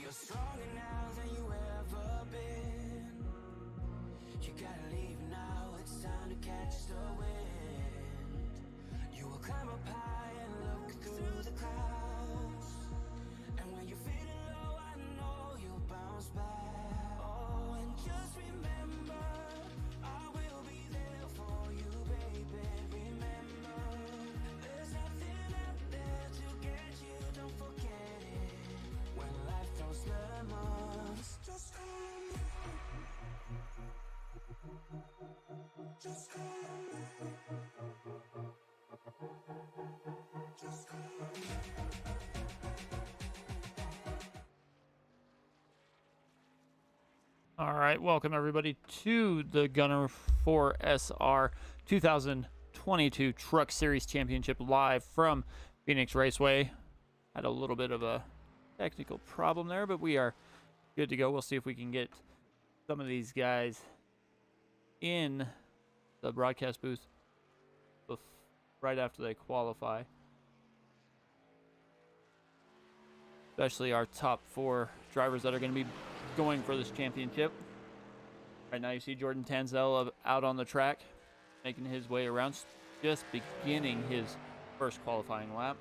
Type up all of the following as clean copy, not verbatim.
You're stronger now than you ever been. You gotta leave now, it's time to catch the wind. You will climb up high and look through the clouds. And when you're feeling low, I know you'll bounce back. Oh, and just remember, I will be there for you, baby. Remember, there's nothing out there to get you, don't forget it. When life throws lemons, just come. Just come. Just come. All right, welcome everybody to the GUNR4sR 2022 Truck Series Championship live from Phoenix Raceway. Had a little bit of a technical problem there, but we are good to go. We'll see if we can get some of these guys in the broadcast booth right after they qualify. Especially our top 4 drivers that are going to be going for this championship. Right now you see Jordan Tanzel out on the track, making his way around, just beginning his first qualifying lap.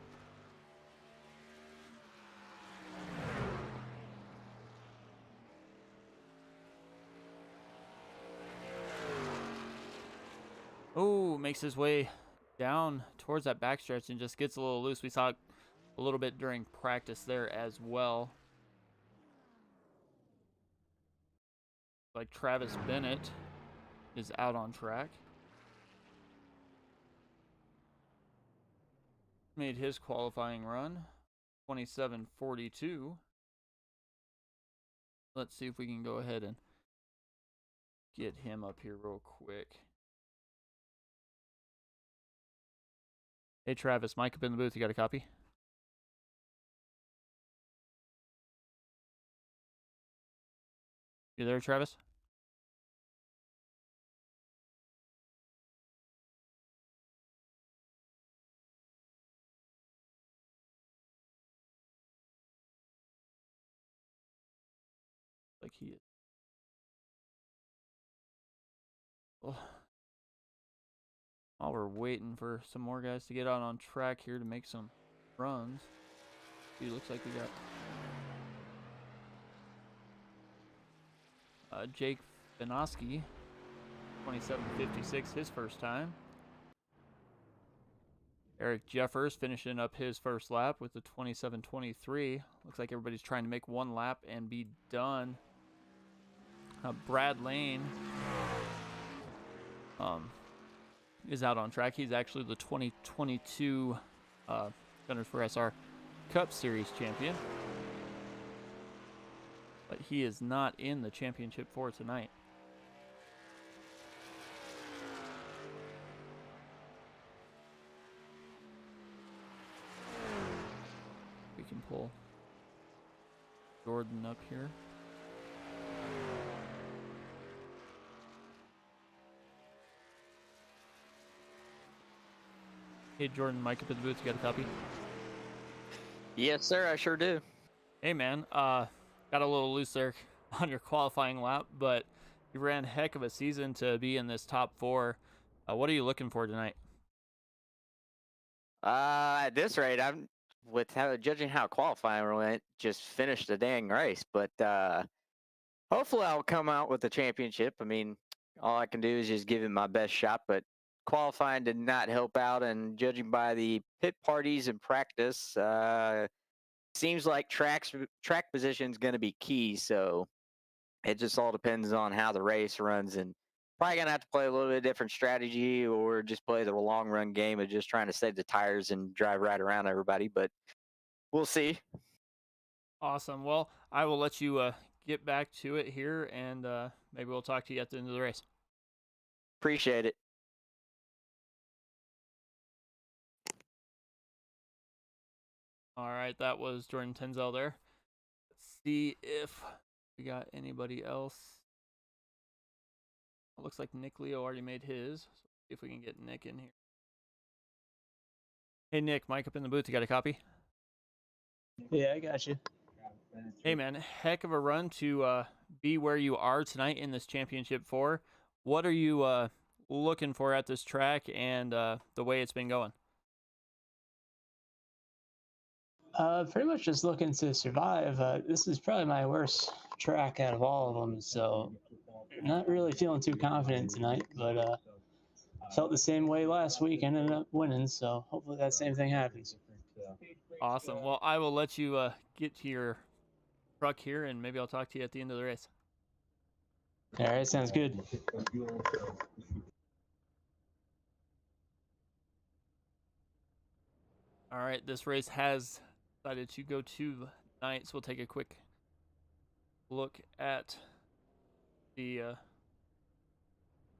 Oh, makes his way down towards that backstretch and just gets a little loose. We saw it a little bit during practice there as well. Like Travis Bennett is out on track. Made his qualifying run, 27:42. Let's see if we can go ahead and get him up here real quick. Hey Travis, Mike up in the booth, you got a copy? You there, Travis? Like he is. Well, while we're waiting for some more guys to get out on track here to make some runs, it looks like we got Jake Benoski, 27:56, his first time. Eric Jeffers finishing up his first lap with the 27:23. Looks like everybody's trying to make one lap and be done. Brad Lane is out on track. He's actually the 2022 GUNR4sR Cup Series champion. But he is not in the championship for tonight. We can pull Jordan up here. Hey Jordan, Mike up in the booth, you got a copy? Yes, sir, I sure do. Hey man, got a little loose there on your qualifying lap, but you ran a heck of a season to be in this top 4. What are you looking for tonight? At this rate, I'm judging how qualifying went, just finished the dang race. But Hopefully, I'll come out with the championship. I mean, all I can do is just give it my best shot, but qualifying did not help out. And judging by the pit parties and practice, seems like track position is going to be key. So it just all depends on how the race runs, and probably gonna have to play a little bit different strategy, or just play the long run game of just trying to save the tires and drive right around everybody. But we'll see. Awesome. Well, I will let you get back to it here, and maybe we'll talk to you at the end of the race. Appreciate it. All right, that was Jordan Tenzel there. Let's see if we got anybody else. It looks like Nick Leo already made his. So see if we can get Nick in here. Hey, Nick, mic up in the booth. You got a copy? Yeah, I got you. Hey, man, heck of a run to be where you are tonight in this Championship 4. What are you looking for at this track and the way it's been going? Pretty much just looking to survive. This is probably my worst track out of all of them, so not really feeling too confident tonight, but felt the same way last week, ended up winning, so hopefully that same thing happens. Awesome. Well, I will let you get to your truck here, and maybe I'll talk to you at the end of the race. All right, sounds good. All right, this race has decided to go to night, so we'll take a quick look at the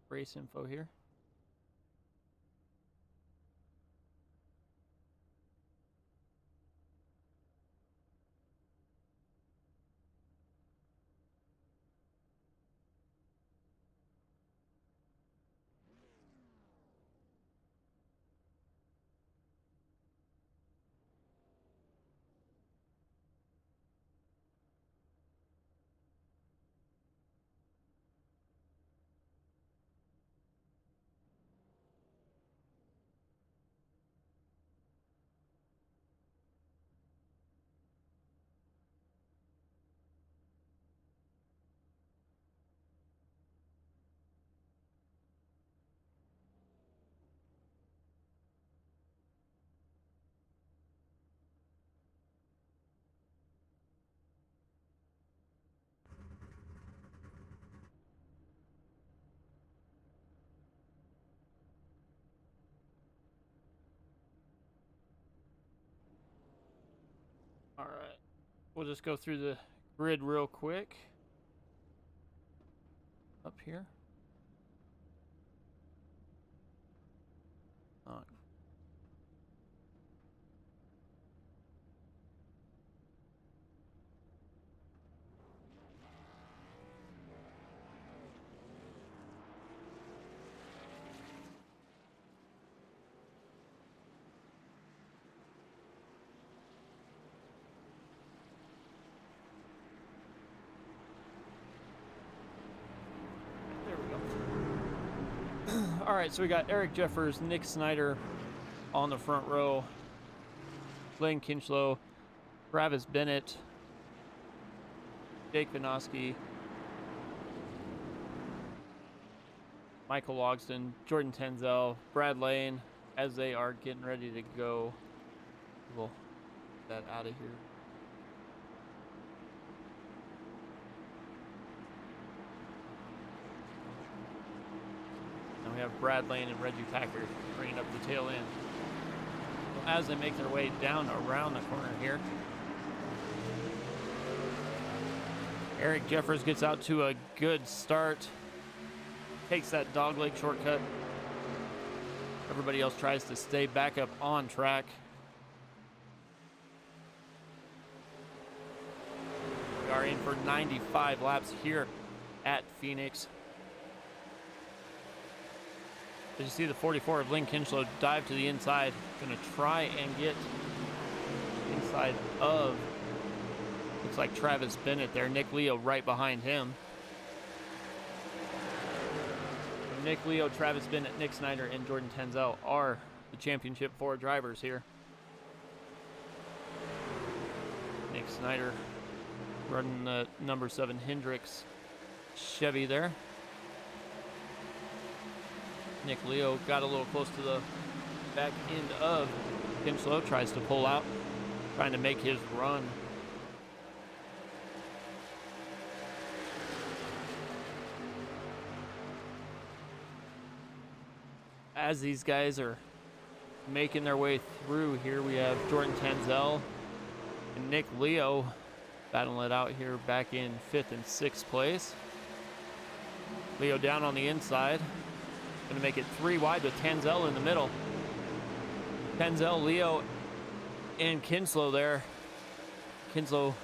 race info here. All right, we'll just go through the grid real quick. Up here. There we go. All right, so we got Eric Jeffers, Nick Snyder on the front row, Blaine Kinchlow, Travis Bennett, Jake Vinoski, Michael Logston, Jordan Tenzel, Brad Lane, as they are getting ready to go. We'll get that out of here. And we have Brad Lane and Reggie Packard bringing up the tail end. As they make their way down around the corner here, Eric Jeffers gets out to a good start, takes that dogleg shortcut. Everybody else tries to stay back up on track. We are in for 95 laps here at Phoenix. As you see, the 44 of Lynn Kinchlow dive to the inside, going to try and get inside of, looks like Travis Bennett there. Nick Leo right behind him. Nick Leo, Travis Bennett, Nick Snyder, and Jordan Tenzel are the Championship 4 drivers here. Nick Snyder running the number 7 Hendrix Chevy there. Nick Leo got a little close to the back end of Kinslow, tries to pull out, trying to make his run. As these guys are making their way through here, we have Jordan Tanzel and Nick Leo battling it out here back in 5th and 6th place. Leo down on the inside. Going to make it 3 wide with Tanzel in the middle. Tanzel, Leo, and Kinslow there. Kinslow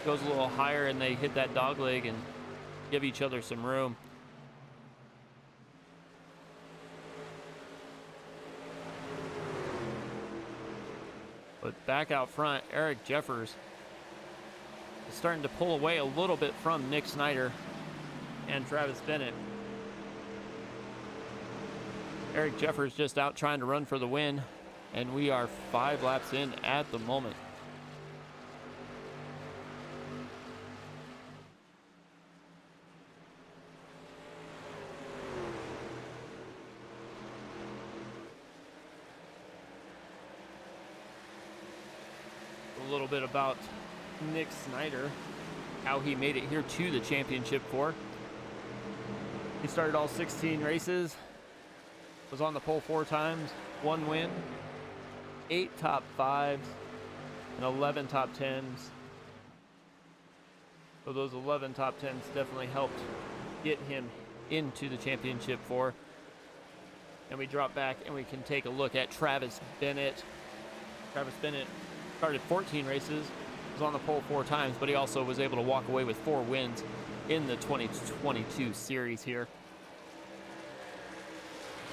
goes a little higher and they hit that dog leg and give each other some room. But back out front, Eric Jeffers is starting to pull away a little bit from Nick Snyder and Travis Bennett. Eric Jeffers just out trying to run for the win, and we are 5 laps in at the moment. A little bit about Nick Snyder, how he made it here to the championship 4. He started all 16 races, was on the pole 4 times, 1 win, 8 top 5s, and 11 top 10s. So those 11 top 10s definitely helped get him into the championship 4. And we drop back and we can take a look at Travis Bennett. Travis Bennett started 14 races, was on the pole 4 times, but he also was able to walk away with 4 wins in the 2022 series here.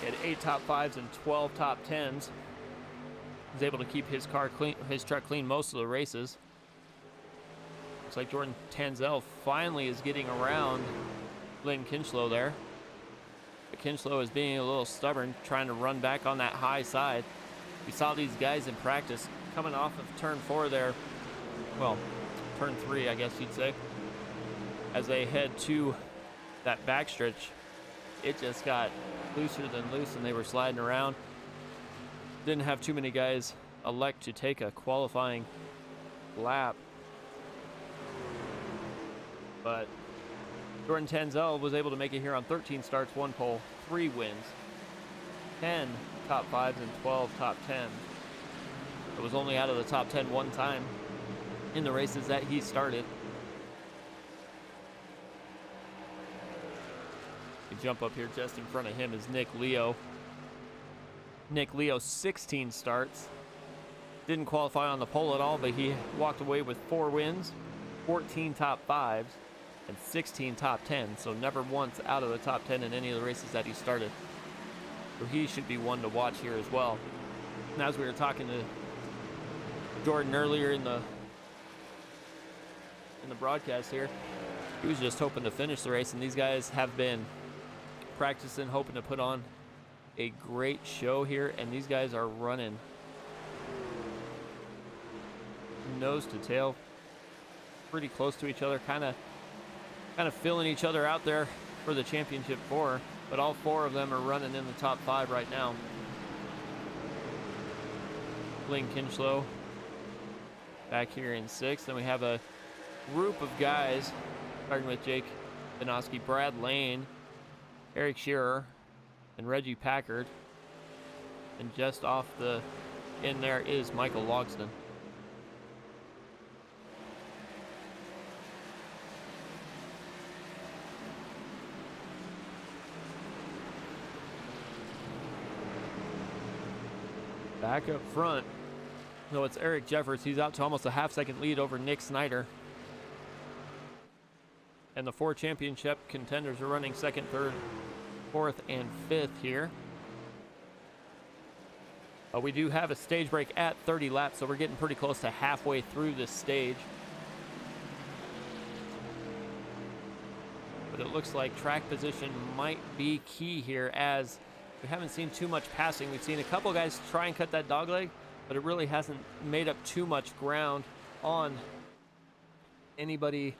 He had 8 top 5s and 12 top 10s. He was able to keep his car clean, his truck clean most of the races. Looks like Jordan Tanzel finally is getting around Lynn Kinslow there. But Kinslow is being a little stubborn, trying to run back on that high side. We saw these guys in practice coming off of turn 4 there. Well, turn 3, I guess you'd say. As they head to that backstretch, it just got looser than loose and they were sliding around. Didn't have too many guys elect to take a qualifying lap. But Jordan Tanzel was able to make it here on 13 starts, 1 pole, 3 wins, 10 top 5s and 12 top 10s. It was only out of the top 10 1 time in the races that he started. You jump up here just in front of him is Nick Leo. Nick Leo, 16 starts. Didn't qualify on the pole at all, but he walked away with 4 wins, 14 top 5s, and 16 top 10s. So never once out of the top 10 in any of the races that he started. So he should be one to watch here as well. And as we were talking to Jordan earlier in the broadcast here, he was just hoping to finish the race, and these guys have been practicing, hoping to put on a great show here, and these guys are running nose to tail, pretty close to each other, kind of filling each other out there for the championship 4, but all 4 of them are running in the top 5 right now. Lynn Kinslow back here in 6th, and we have a group of guys starting with Jake Benoski, Brad Lane, Eric Shearer, and Reggie Packard, and just off the end there is Michael Logston. Back up front, so it's Eric Jeffers. He's out to almost a half-second lead over Nick Snyder. And the 4 championship contenders are running 2nd, 3rd, 4th, and 5th here. We do have a stage break at 30 laps, so we're getting pretty close to halfway through this stage. But it looks like track position might be key here, as we haven't seen too much passing. We've seen a couple guys try and cut that dog leg, but it really hasn't made up too much ground on anybody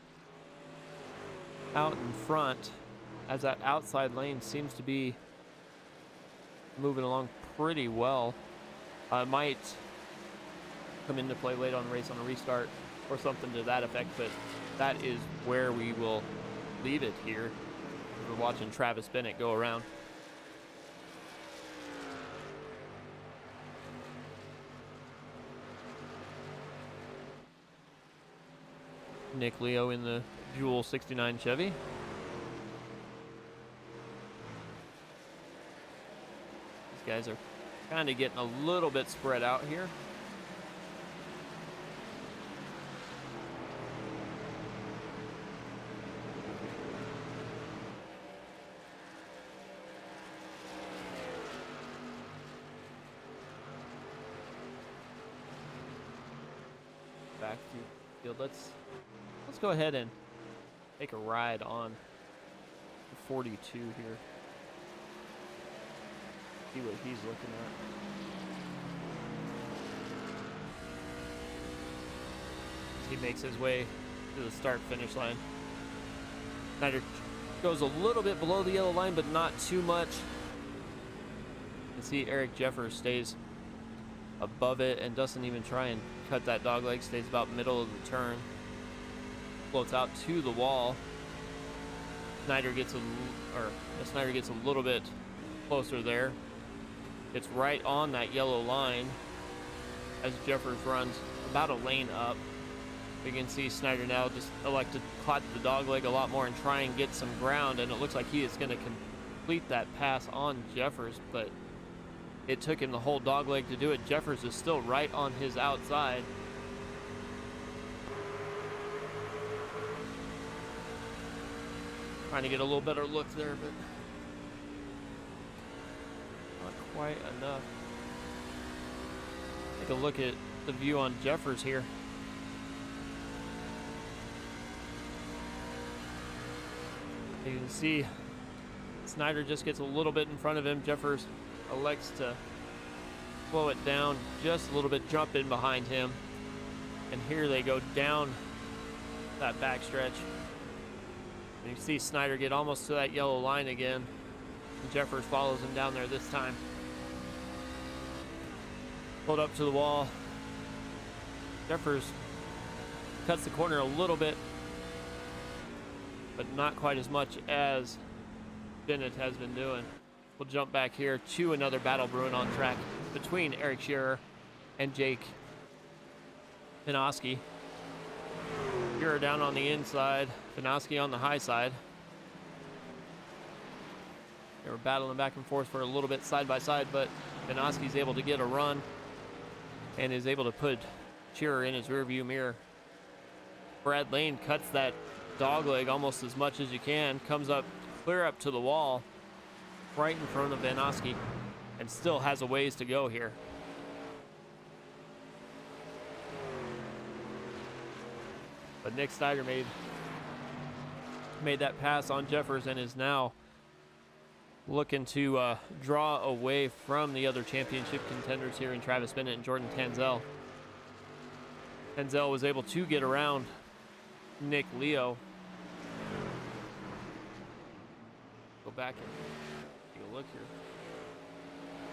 out in front, as that outside lane seems to be moving along pretty well. Might come into play late on the race on a restart or something to that effect, but that is where we will leave it here. We're watching Travis Bennett go around. Nick Leo in the Jewel 69 Chevy. These guys are kind of getting a little bit spread out here. Back to field. Let's go ahead and take a ride on the 42 here. See what he's looking at. He makes his way to the start-finish line. Snyder goes a little bit below the yellow line, but not too much. You can see Eric Jeffers stays above it and doesn't even try and cut that dog leg, stays about middle of the turn. Floats out to the wall. Snyder gets a little bit closer there. It's right on that yellow line as Jeffers runs about a lane up. We can see Snyder now just elect to clot the dog leg a lot more and try and get some ground, and it looks like he is going to complete that pass on Jeffers, but it took him the whole dog leg to do it. Jeffers is still right on his outside. Trying to get a little better look there, but not quite enough. Take a look at the view on Jeffers here. You can see Snyder just gets a little bit in front of him. Jeffers elects to slow it down just a little bit, jump in behind him, and here they go down that backstretch. And you see Snyder get almost to that yellow line again, and Jeffers follows him down there this time. Pulled up to the wall. Jeffers cuts the corner a little bit, but not quite as much as Bennett has been doing. We'll jump back here to another battle brewing on track between Eric Shearer and Jake Pinoski. Shearer down on the inside, Pinoski on the high side. They were battling back and forth for a little bit side by side, but Pinoski's able to get a run and is able to put Shearer in his rearview mirror. Brad Lane cuts that dog leg almost as much as you can, comes up clear up to the wall right in front of Pinoski, and still has a ways to go here. But Nick Snyder made that pass on Jeffers and is now looking to draw away from the other championship contenders here in Travis Bennett and Jordan Tanzel. Tanzel was able to get around Nick Leo. Go back and take a look here.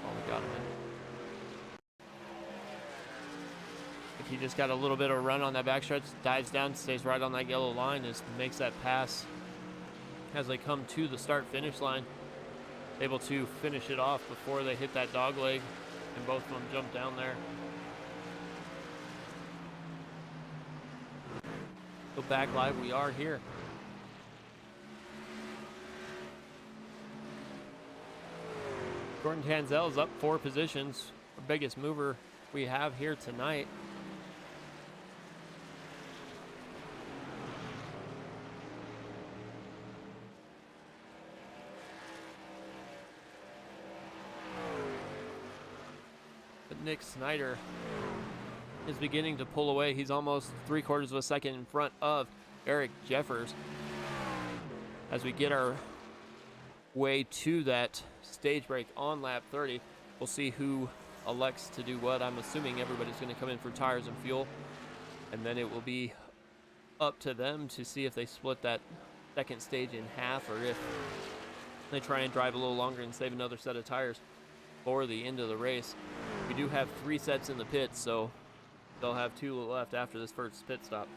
Oh, we got him in. He just got a little bit of a run on that backstretch, dives down, stays right on that yellow line, and makes that pass as they come to the start-finish line. Able to finish it off before they hit that dog leg, and both of them jump down there. Go back live, we are here. Jordan Tanzel is up 4 positions, our biggest mover we have here tonight. But Nick Snyder is beginning to pull away. He's almost 3/4 of a second in front of Eric Jeffers. As we get our way to that stage break on lap 30, we'll see who elects to do what. I'm assuming everybody's going to come in for tires and fuel, and then it will be up to them to see if they split that second stage in half, or if they try and drive a little longer and save another set of tires for the end of the race. We do have 3 sets in the pits, so they'll have 2 left after this first pit stop.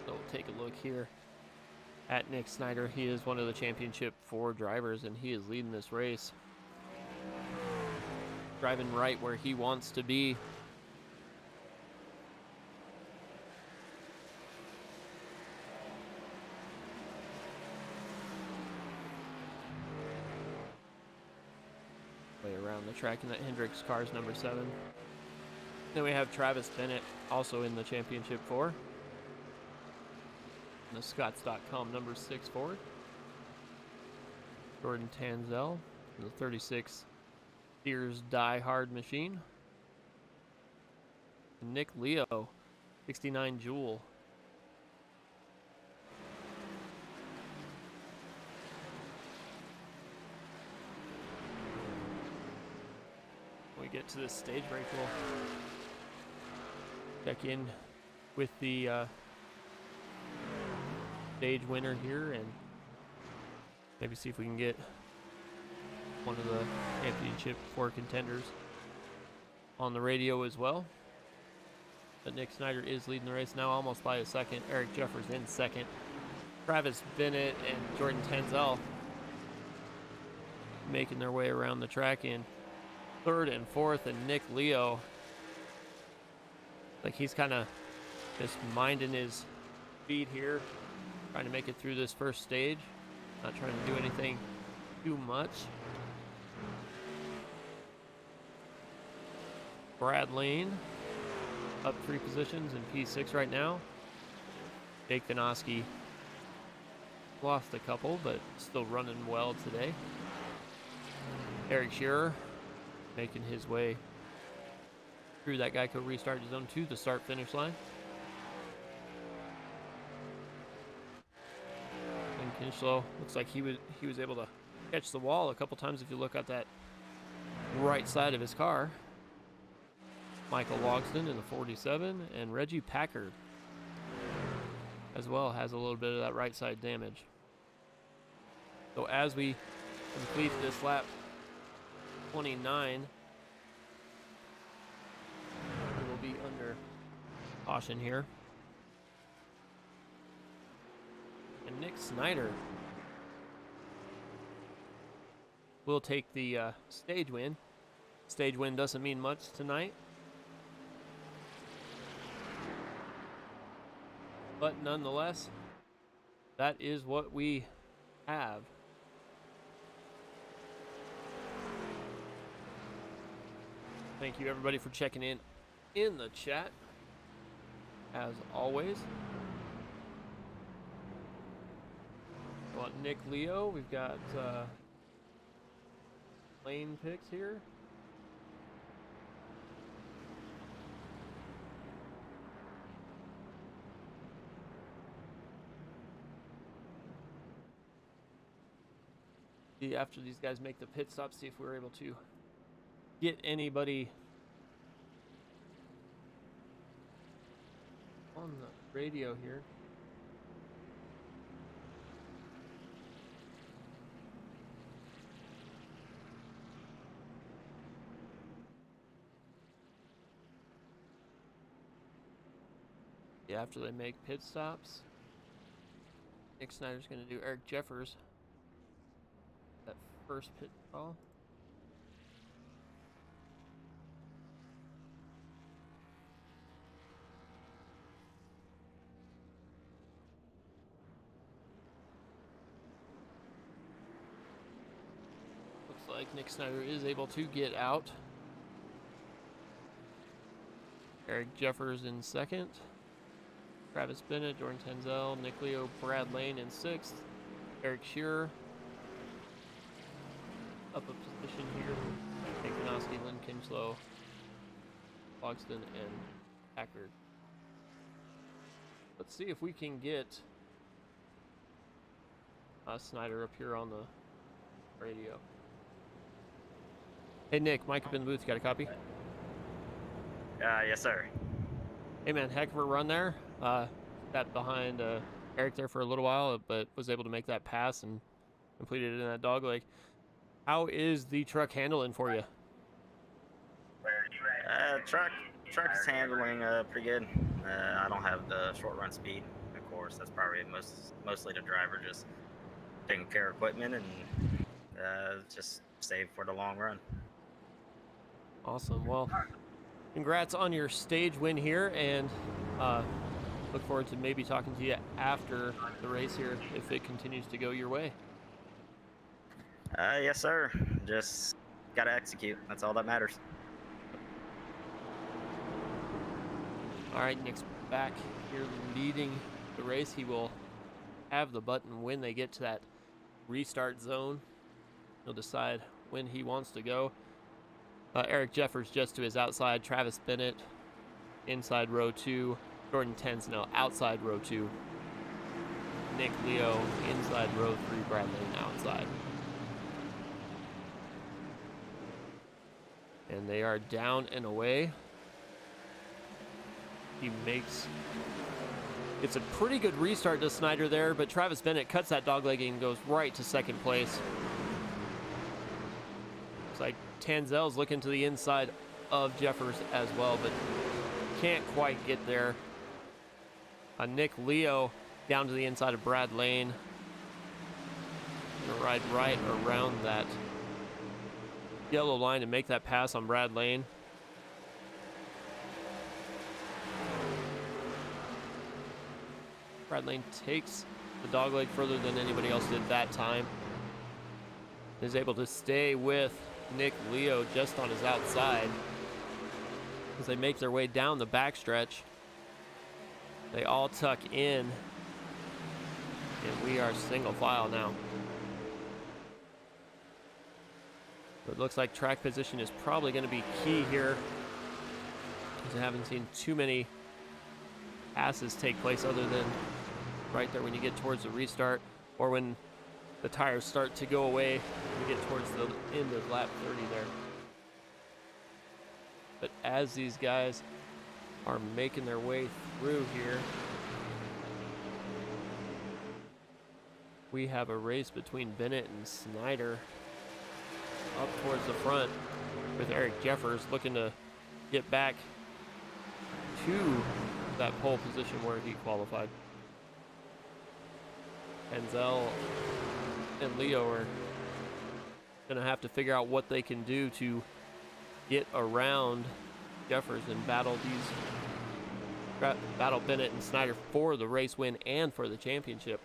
So we'll take a look here at Nick Snyder. He is one of the Championship 4 drivers, and he is leading this race. Driving right where he wants to be. Way around the track in that Hendricks car's number 7. Then we have Travis Bennett, also in the Championship 4. The Scotts.com number 6 Ford. Jordan Tanzel, the 36 Sears Die Hard machine. And Nick Leo, 69 Joule. When we get to this stage break, we'll check in with the stage winner here and maybe see if we can get one of the Championship 4 contenders on the radio as well. But Nick Snyder is leading the race now, almost by a second. Eric Jeffers in second. Travis Bennett and Jordan Tanzel making their way around the track in 3rd and 4th, and Nick Leo, like he's kind of just minding his speed here, trying to make it through this first stage, not trying to do anything too much. Brad Lane up 3 positions in P6 right now. Jake Vinoski lost a couple, but still running well today. Eric Shearer making his way through that Geico restart zone to the start-finish line. And Kinchlow looks like he was able to catch the wall a couple times if you look at that right side of his car. Michael Logston in the 47, and Reggie Packard as well has a little bit of that right side damage. So as we complete this lap 29, we will be under caution here. And Nick Snyder will take the stage win. Stage win doesn't mean much tonight, but nonetheless, that is what we have. Thank you everybody for checking in the chat, as always. Well, Nick Leo, we've got lane picks here. After these guys make the pit stop, see if we're able to get anybody on the radio here. Yeah, after they make pit stops, Nick Snyder's going to do Eric Jeffers. That first pit call. Looks like Nick Snyder is able to get out. Eric Jeffers in second. Travis Bennett, Jordan Tanzel, Nick Leo, Brad Lane in 6th. Eric Shearer up a position here. Jake Vinoski, Lynn Kinchlow, Logston, and Packard Let's see if we can get Snyder up here on the radio. Hey Nick, Mike up in the booth, got a copy? Yes, sir. Hey man, heck of a run there. Got behind Eric there for a little while, but was able to make that pass and completed it in that dog leg. How is the truck handling for you? Truck is handling pretty good. I don't have the short run speed, of course. That's probably mostly the driver just taking care of equipment and just save for the long run. Awesome. Well, congrats on your stage win here, and look forward to maybe talking to you after the race here if it continues to go your way. Yes, sir. Just gotta execute. That's all that matters. All right, Nick's back here leading the race. He will have the button when they get to that restart zone. He'll decide when he wants to go. Eric Jeffers just to his outside. Travis Bennett inside row 2. Jordan Tensnell outside row 2. Nick Leo inside row 3. Brad Lane outside. And they are down and away. He it's a pretty good restart to Snyder there, but Travis Bennett cuts that doglegging and goes right to second place. Looks like Tanzel's looking to the inside of Jeffers as well, but can't quite get there. Nick Leo down to the inside of Brad Lane. Gonna ride right around that yellow line to make that pass on Brad Lane. Brad Lane takes the dogleg further than anybody else did that time. Is able to stay with Nick Leo just on his outside as they make their way down the backstretch. They all tuck in, and we are single file now. So it looks like track position is probably going to be key here, because I haven't seen too many passes take place other than right there when you get towards the restart or when the tires start to go away. We get towards the end of lap 30 there. But as these guys are making their way through here, we have a race between Bennett and Snyder up towards the front, with Eric Jeffers looking to get back to that pole position where he qualified. Enzel and Leo are going to have to figure out what they can do to get around Jeffers and battle Bennett and Snyder for the race win and for the championship.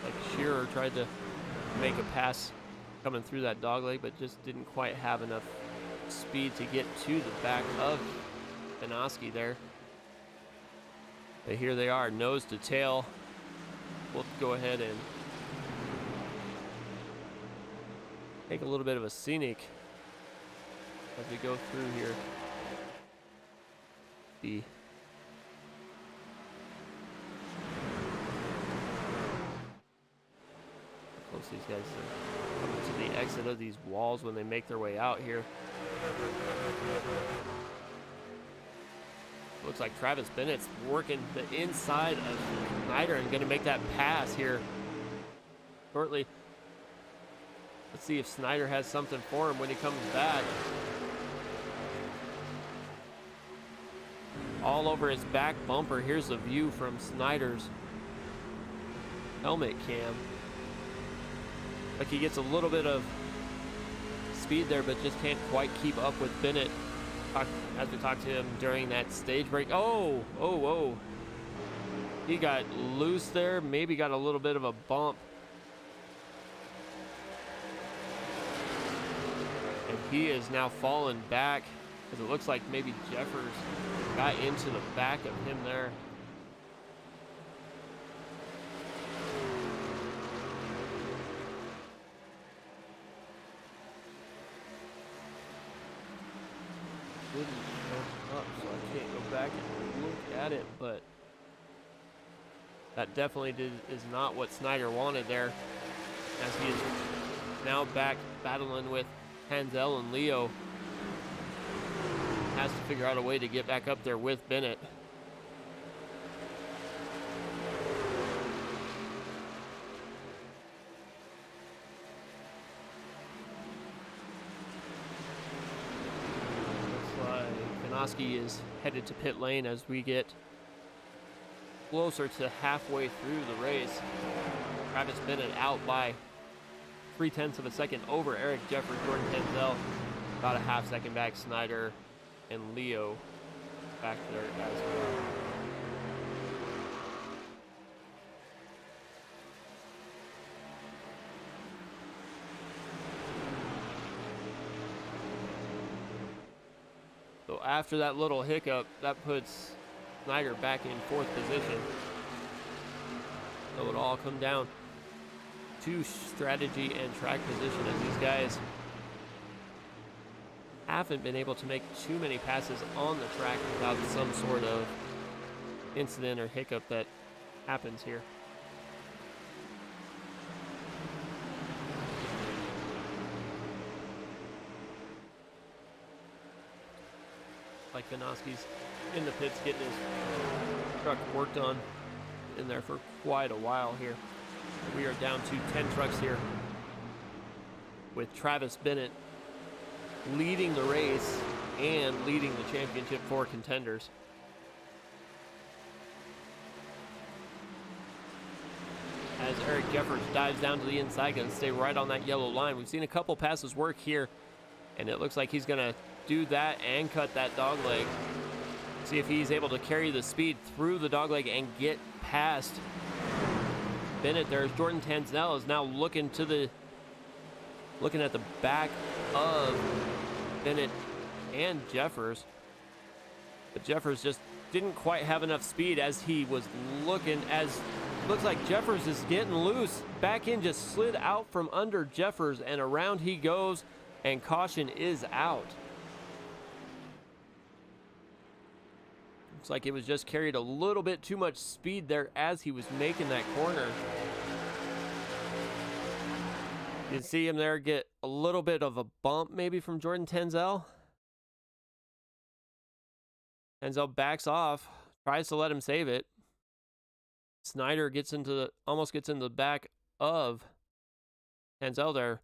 Like Shearer tried to make a pass coming through that dogleg, but just didn't quite have enough speed to get to the back of Benoski there. But here they are, nose to tail. We'll go ahead and take a little bit of a scenic as we go through here. The close these guys are coming to the exit of these walls when they make their way out here. Looks like Travis Bennett's working the inside of Snyder and going to make that pass here shortly. Let's see if Snyder has something for him when he comes back. All over his back bumper. Here's a view from Snyder's helmet cam. Like he gets a little bit of speed there, but just can't quite keep up with Bennett. As we talked to him during that stage break. Oh. He got loose there, maybe got a little bit of a bump. And he is now falling back, because it looks like maybe Jeffers got into the back of him there. up, so I can't go back and look at it, but that definitely is not what Snyder wanted there, as he is now back battling with Hansel and Leo. Has to figure out a way to get back up there with Bennett. Konoski is headed to pit lane as we get closer to halfway through the race. Travis Bennett out by 0.3 of a second over Eric Jeffers, Jordan Hansel about a half second back. Snyder and Leo back there as well. So after that little hiccup, that puts Snyder back in 4th position. So it'll all come down to strategy and track position, as these guys haven't been able to make too many passes on the track without some sort of incident or hiccup that happens here. Like Konoski's in the pits getting his truck worked on in there for quite a while here. We are down to 10 trucks here, with Travis Bennett leading the race and leading the championship for contenders. As Eric Jeffers dives down to the inside, going to stay right on that yellow line. We've seen a couple passes work here, and it looks like he's going to do that and cut that dog leg. See if he's able to carry the speed through the dog leg and get past Bennett. There's Jordan Hansel is now looking at the back of Bennett and Jeffers, but Jeffers just didn't quite have enough speed as he was looking. As looks like Jeffers is getting loose. Back end just slid out from under Jeffers, and around he goes, and caution is out. Looks like it was just carried a little bit too much speed there as he was making that corner. You can see him there get a little bit of a bump maybe from Jordan Hansel. Hansel backs off, tries to let him save it. Snyder almost gets into the back of Hansel there.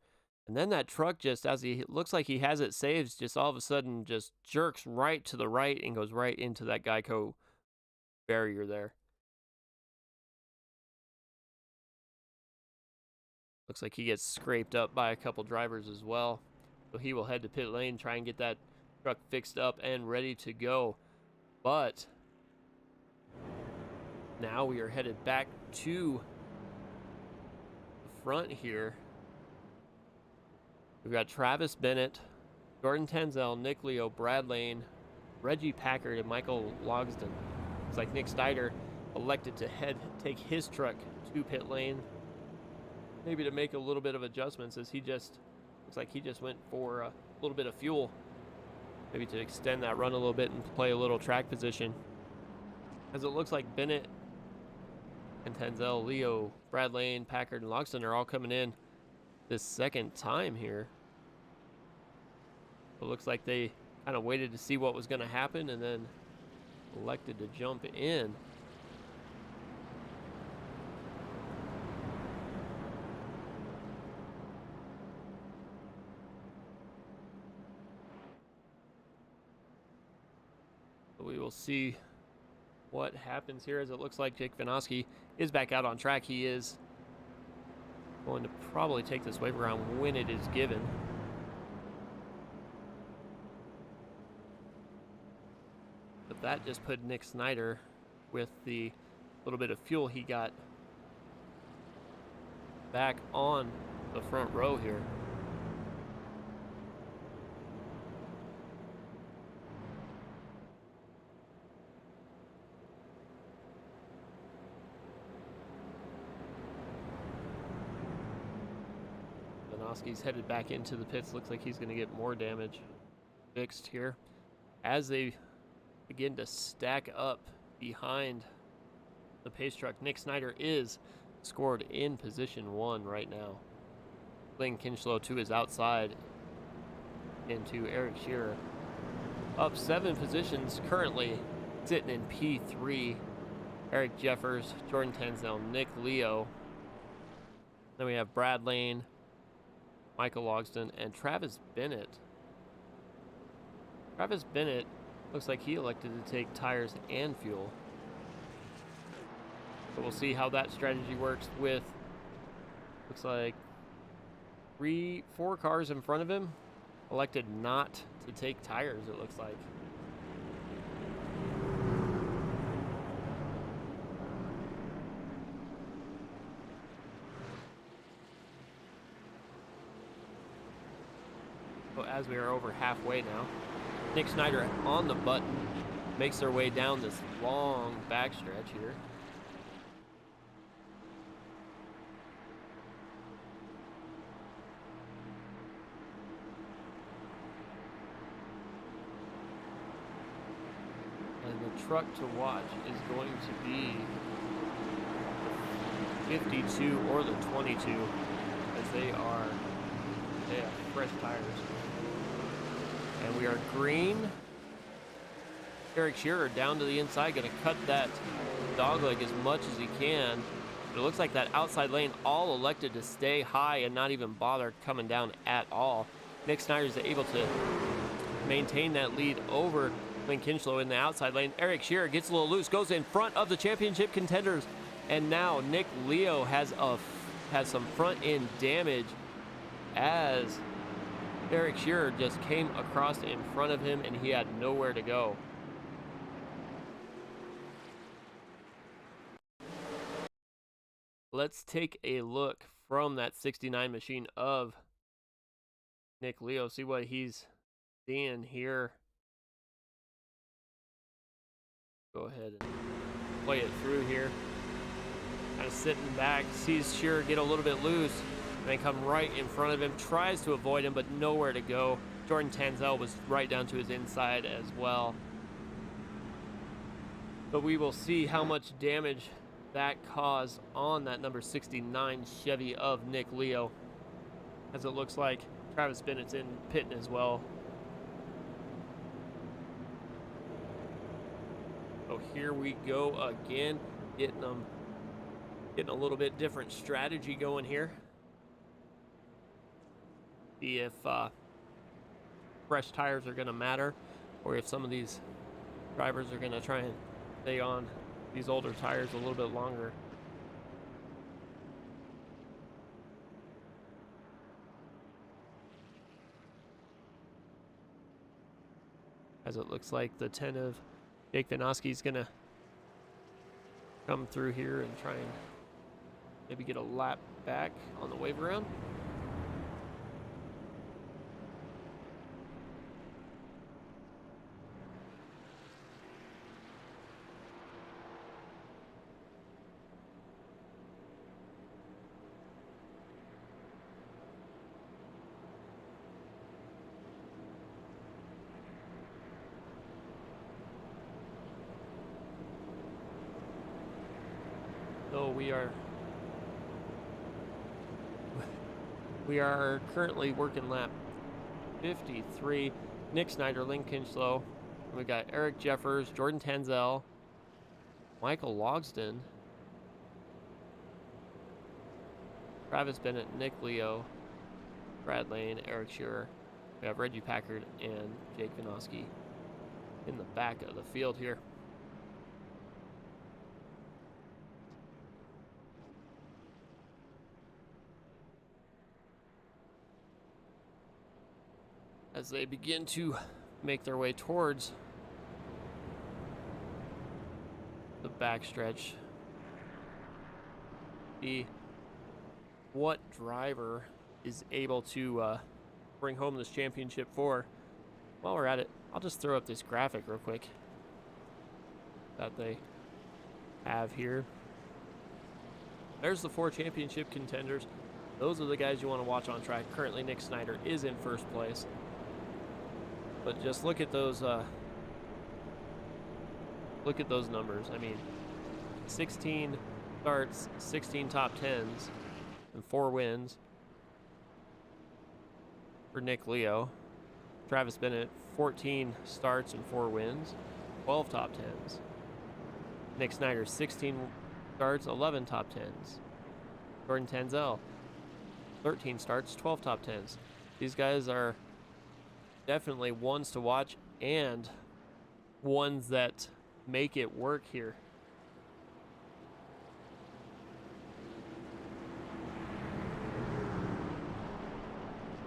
And then that truck, just as he looks like he has it saved, just all of a sudden just jerks right to the right and goes right into that Geico barrier there. Looks like he gets scraped up by a couple drivers as well. So he will head to pit lane, try and get that truck fixed up and ready to go. But now we are headed back to the front here. We've got Travis Bennett, Jordan Hansel, Nick Leo, Brad Lane, Reggie Packard, and Michael Logsdon. It's like Nick Snyder elected to take his truck to pit lane, maybe to make a little bit of adjustments, as looks like he just went for a little bit of fuel, maybe to extend that run a little bit and play a little track position. As it looks like Bennett and Hansel, Leo, Brad Lane, Packard, and Logsdon are all coming in this second time here. It looks like they kind of waited to see what was going to happen and then elected to jump in. We will see what happens here, as it looks like Jake Vinoski is back out on track. He is going to probably take this wave around when it is given. But that just put Nick Snyder, with the little bit of fuel he got, back on the front row here. He's headed back into the pits. Looks like he's going to get more damage fixed here as they begin to stack up behind the pace truck. Nick Snyder is scored in position 1 right now. Lane Kinchlow to his outside into Eric Shearer. Up 7 positions currently, sitting in P3. Eric Jeffers, Jordan Tenzel, Nick Leo. Then we have Brad Lane, Michael Logsdon, and Travis Bennett. Travis Bennett looks like he elected to take tires and fuel. So we'll see how that strategy works with, looks like 4 cars in front of him elected not to take tires, it looks like. So as we are over halfway now, Nick Snyder on the button makes their way down this long backstretch here. And the truck to watch is going to be 52 or the 22, as they have fresh tires. And we are green. Eric Shearer down to the inside, going to cut that dogleg as much as he can. But it looks like that outside lane all elected to stay high and not even bother coming down at all. Nick Snyder is able to maintain that lead over Lane Kinchlow in the outside lane. Eric Shearer gets a little loose, goes in front of the championship contenders, and now Nick Leo has some front end damage as Eric Shearer just came across in front of him and he had nowhere to go. Let's take a look from that 69 machine of Nick Leo, see what he's seeing here. Go ahead and play it through here. Kind of sitting back, sees Shearer get a little bit loose, and then come right in front of him, tries to avoid him, but nowhere to go. Jordan Tenzel was right down to his inside as well. But we will see how much damage that caused on that number 69 Chevy of Nick Leo, as it looks like Travis Bennett's in pitting as well. So here we go again, getting a little bit different strategy going here. See if fresh tires are going to matter, or if some of these drivers are going to try and stay on these older tires a little bit longer. As it looks like the 10 of Jake Vinoski is going to come through here and try and maybe get a lap back on the wave around. So we are currently working lap 53. Nick Snyder, Lane Kinchlow. We got Eric Jeffers, Jordan Tenzel, Michael Logsdon, Travis Bennett, Nick Leo, Brad Lane, Eric Shearer. We have Reggie Packard and Jake Vinoski in the back of the field here. As they begin to make their way towards the backstretch, see what driver is able to bring home this championship for. While we're at it, I'll just throw up this graphic real quick that they have here. There's the 4 championship contenders. Those are the guys you want to watch on track. Currently, Nick Snyder is in first place. But just look at those look at those numbers. I mean, 16 starts, 16 top 10s, and 4 wins for Nick Leo. Travis Bennett, 14 starts and 4 wins, 12 top 10s. Nick Snyder, 16 starts, 11 top 10s. Jordan Tanzel, 13 starts, 12 top 10s. These guys are definitely ones to watch and ones that make it work here.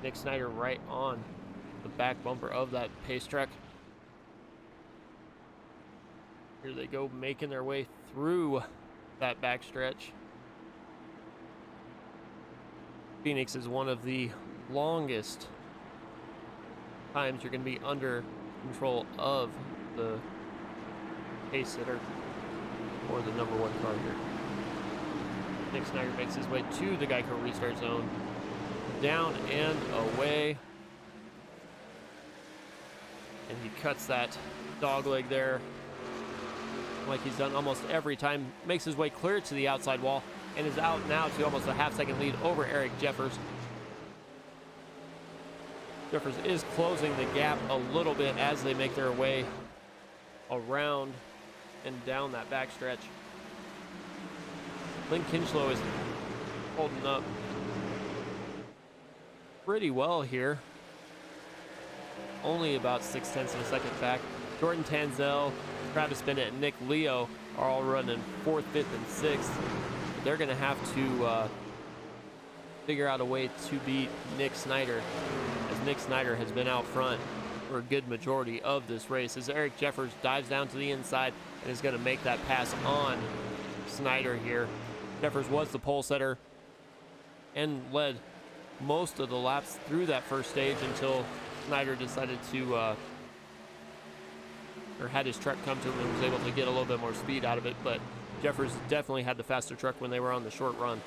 Nick Snyder right on the back bumper of that pace truck. Here they go, making their way through that back stretch. Phoenix is one of the longest times you're going to be under control of the pace sitter or the number 1 car here. Nick Snyder makes his way to the Geico restart zone. Down and away. And he cuts that dog leg there like he's done almost every time. Makes his way clear to the outside wall and is out now to almost a half-second lead over Eric Jeffers. Jeffers is closing the gap a little bit as they make their way around and down that backstretch. Lynn Kinchlow is holding up pretty well here. Only about 0.6 of a second back. Jordan Tanzel, Travis Bennett, and Nick Leo are all running 4th, 5th, and 6th. But they're going to have to figure out a way to beat Nick Snyder, as Nick Snyder has been out front for a good majority of this race, as Eric Jeffers dives down to the inside and is going to make that pass on Snyder here. Jeffers was the pole setter and led most of the laps through that first stage until Snyder decided to, or had his truck come to him and was able to get a little bit more speed out of it, but Jeffers definitely had the faster truck when they were on the short run.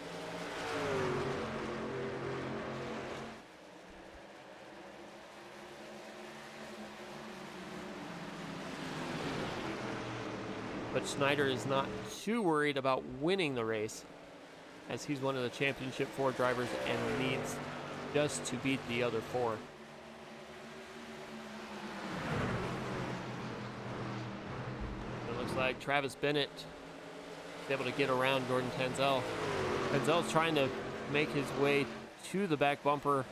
But Snyder is not too worried about winning the race, as he's one of the Championship 4 drivers and needs just to beat the other 4. It looks like Travis Bennett is able to get around Jordan Tanzel. Tanzel's trying to make his way to the back bumper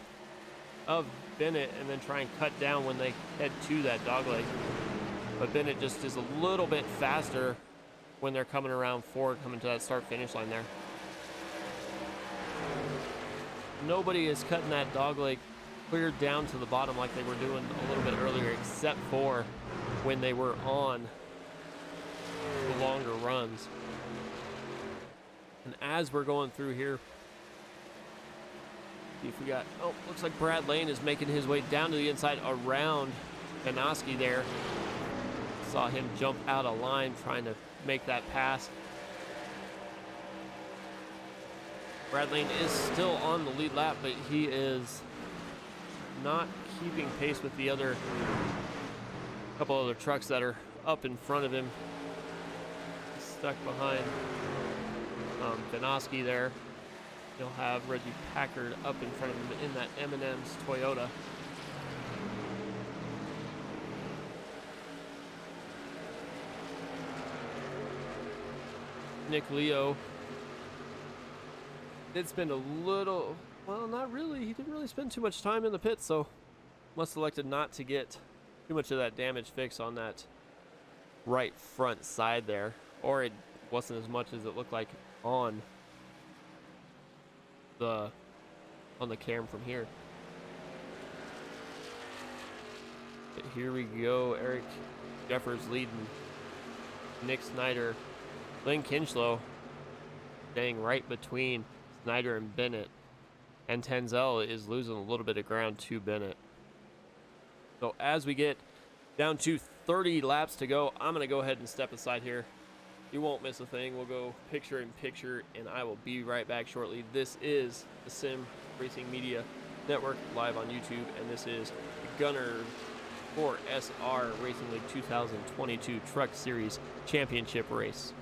of Bennett and then try and cut down when they head to that dogleg. But Bennett just is a little bit faster when they're coming around forward, coming to that start-finish line there. Nobody is cutting that dogleg clear down to the bottom like they were doing a little bit earlier, except for when they were on the longer runs. And as we're going through here, see if we got, oh, looks like Brad Lane is making his way down to the inside around Benoski there. Saw him jump out of line trying to make that pass. Brad Lane is still on the lead lap, but he is not keeping pace with the other couple other trucks that are up in front of him. He's stuck behind Benoski there. He'll have Reggie Packard up in front of him in that M&M's Toyota. Nick Leo did spend a little, well, not really. He didn't really spend too much time in the pit, so must have elected not to get too much of that damage fix on that right front side there, or it wasn't as much as it looked like on the cam from here. But here we go. Eric Jeffers leading Nick Snyder. Lynn Kinchlow staying right between Snyder and Bennett, and Tanzel is losing a little bit of ground to Bennett. So as we get down to 30 laps to go, I'm going to go ahead and step aside here. You won't miss a thing. We'll go picture in picture, and I will be right back shortly. This is the Sim Racing Media Network live on YouTube, and this is the GUNR4sR Racing League 2022 Truck Series Championship race.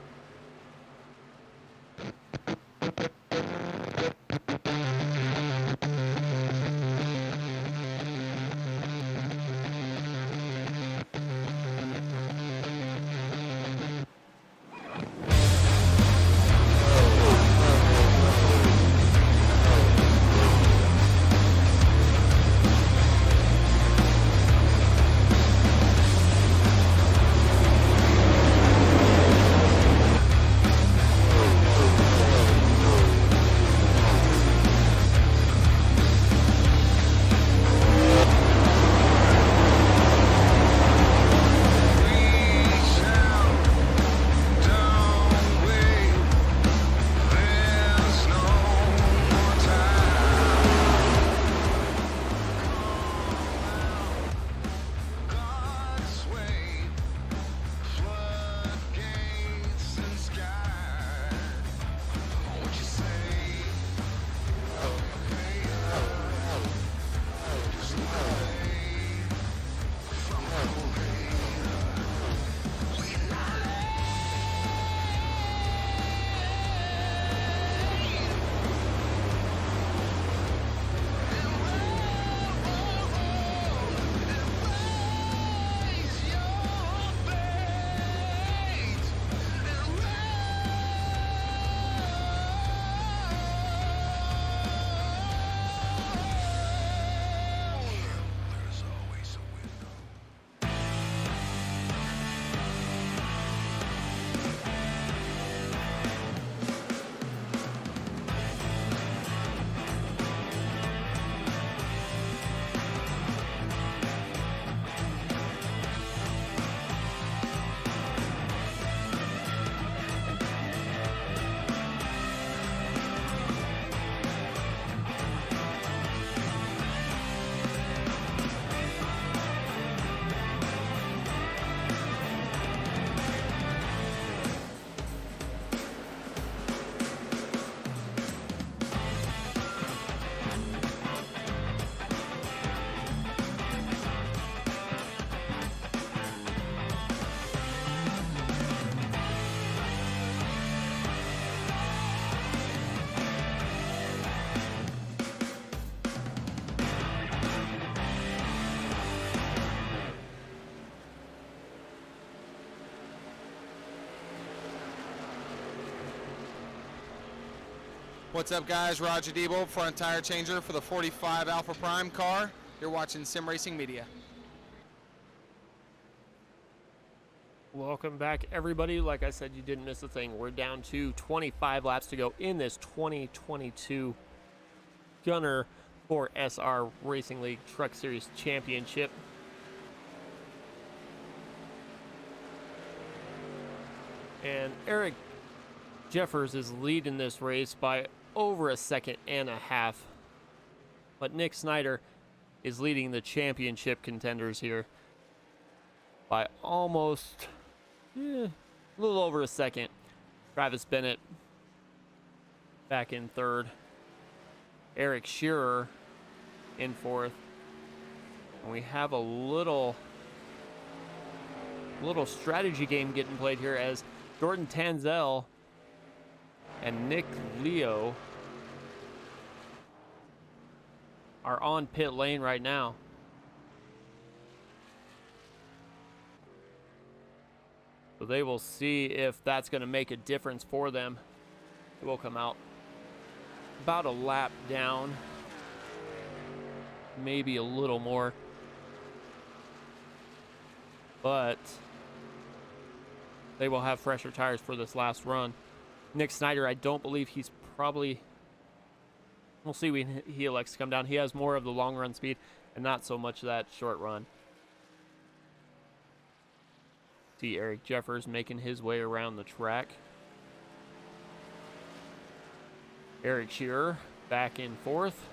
What's up, guys? Roger Debo, front tire changer for the 45 Alpha Prime car. You're watching Sim Racing Media. Welcome back, everybody. Like I said, you didn't miss a thing. We're down to 25 laps to go in this 2022 GUNR4sR Racing League Truck Series Championship. And Eric Jeffers is leading this race by over a second and a half. But Nick Snyder is leading the championship contenders here by almost a little over a second. Travis Bennett back in third. Eric Shearer in fourth. And we have a little strategy game getting played here as Jordan Tanzel and Nick Leo are on pit lane right now. So they will see if that's going to make a difference for them. It will come out about a lap down, maybe a little more. But they will have fresher tires for this last run. Nick Snyder, I don't believe he's probably... We'll see when he elects to come down. He has more of the long run speed and not so much that short run. See Eric Jeffers making his way around the track. Eric Shearer back in fourth.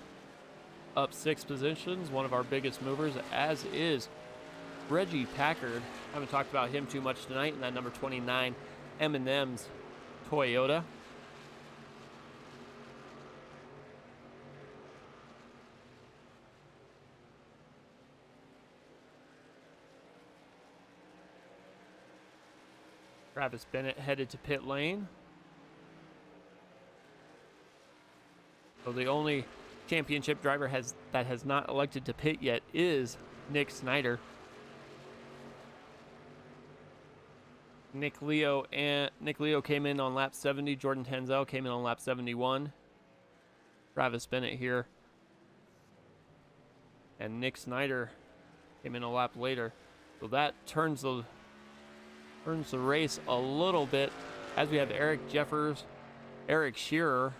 Up 6 positions, one of our biggest movers, as is Reggie Packard. Haven't talked about him too much tonight in that number 29 M&M's Toyota. Travis Bennett headed to pit lane. So the only championship driver that has not elected to pit yet is Nick Snyder. Nick Leo came in on lap 70. Jordan Tenzel came in on lap 71. Travis Bennett here. And Nick Snyder came in a lap later. So that turns the race a little bit as we have Eric Jeffers, Eric Shearer,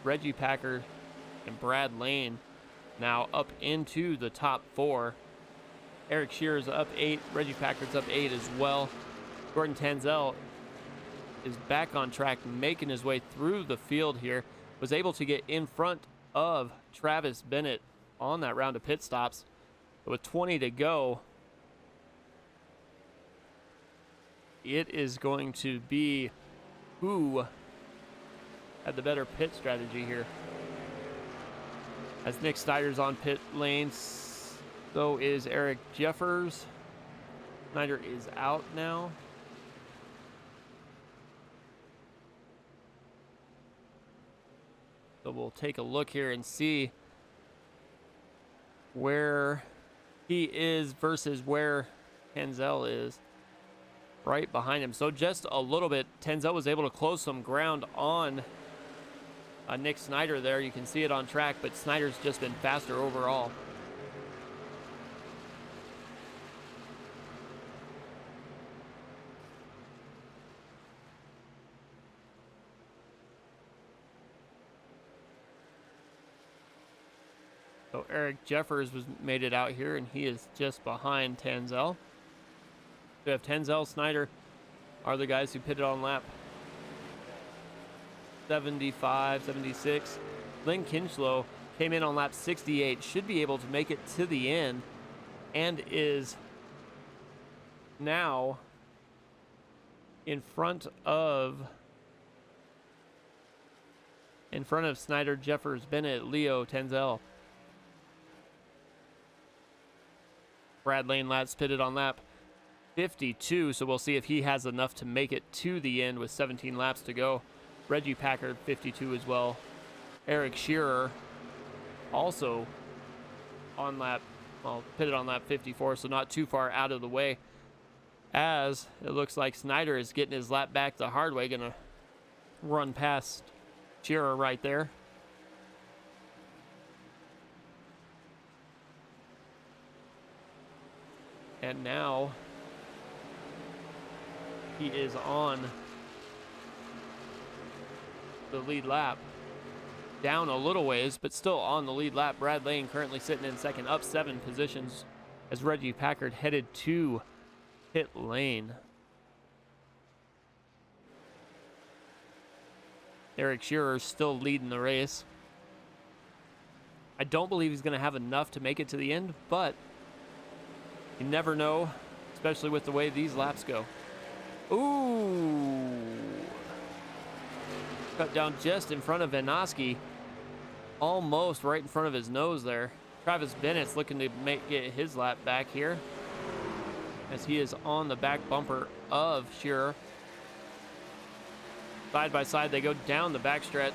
Reggie Packard, and Brad Lane now up into the top 4. Eric Shearer's up 8. Reggie Packard's up 8 as well. Jordan Tenzel is back on track, making his way through the field here. Was able to get in front of Travis Bennett on that round of pit stops. But with 20 to go, it is going to be who had the better pit strategy here. As Nick Snyder's on pit lane, so is Eric Jeffers. Snyder is out now. So we'll take a look here and see where he is versus where Tenzel is. Right behind him. So just a little bit, Tenzel was able to close some ground on Nick Snyder there. You can see it on track, but Snyder's just been faster overall. So Eric Jeffers made it out here, and he is just behind Tenzel. We have Tenzel, Snyder are the guys who pitted on lap 75, 76. Lynn Kinchlow came in on lap 68, should be able to make it to the end, and is now in front of Snyder, Jeffers, Bennett, Leo, Tenzel. Brad Lane last pitted on lap 52, so we'll see if he has enough to make it to the end with 17 laps to go. Reggie Packard 52 as well. Eric Shearer also pitted on lap 54, so not too far out of the way, as it looks like Snyder is getting his lap back the hard way, gonna run past Shearer right there. And now he is on the lead lap. Down a little ways, but still on the lead lap. Brad Lane currently sitting in second, up 7 positions as Reggie Packard headed to pit lane. Eric Shearer still leading the race. I don't believe he's going to have enough to make it to the end, but you never know, especially with the way these laps go. Ooh. Cut down just in front of Vanoski. Almost right in front of his nose there. Travis Bennett's looking to get his lap back here, as he is on the back bumper of Shearer. Side by side, they go down the backstretch.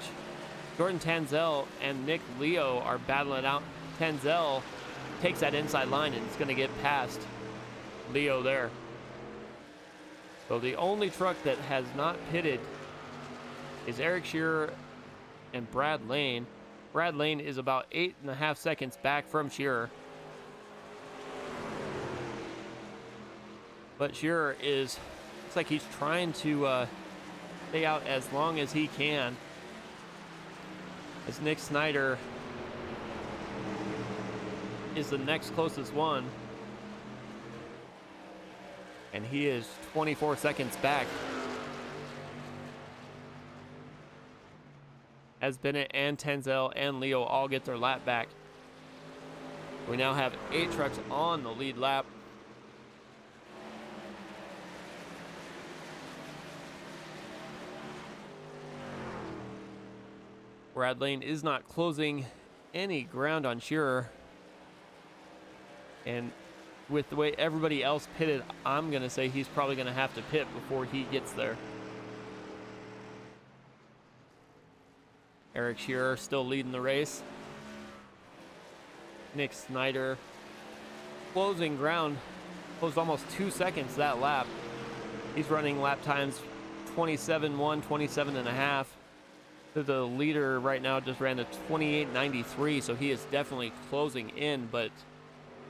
Jordan Tenzel and Nick Leo are battling out. Tenzel takes that inside line and it's going to get past Leo there. So the only truck that has not pitted is Eric Shearer and Brad Lane. Brad Lane is about 8.5 seconds back from Shearer. But Shearer looks like he's trying to stay out as long as he can, as Nick Snyder is the next closest one, and he is 24 seconds back, as Bennett and Tenzel and Leo all get their lap back. We now have 8 trucks on the lead lap. Brad Lane is not closing any ground on Shearer, and with the way everybody else pitted, I'm going to say he's probably going to have to pit before he gets there. Eric Shearer still leading the race. Nick Snyder closing ground, closed almost 2 seconds that lap. He's running lap times 27.1, 27.5. The leader right now just ran a 28.93, so he is definitely closing in, but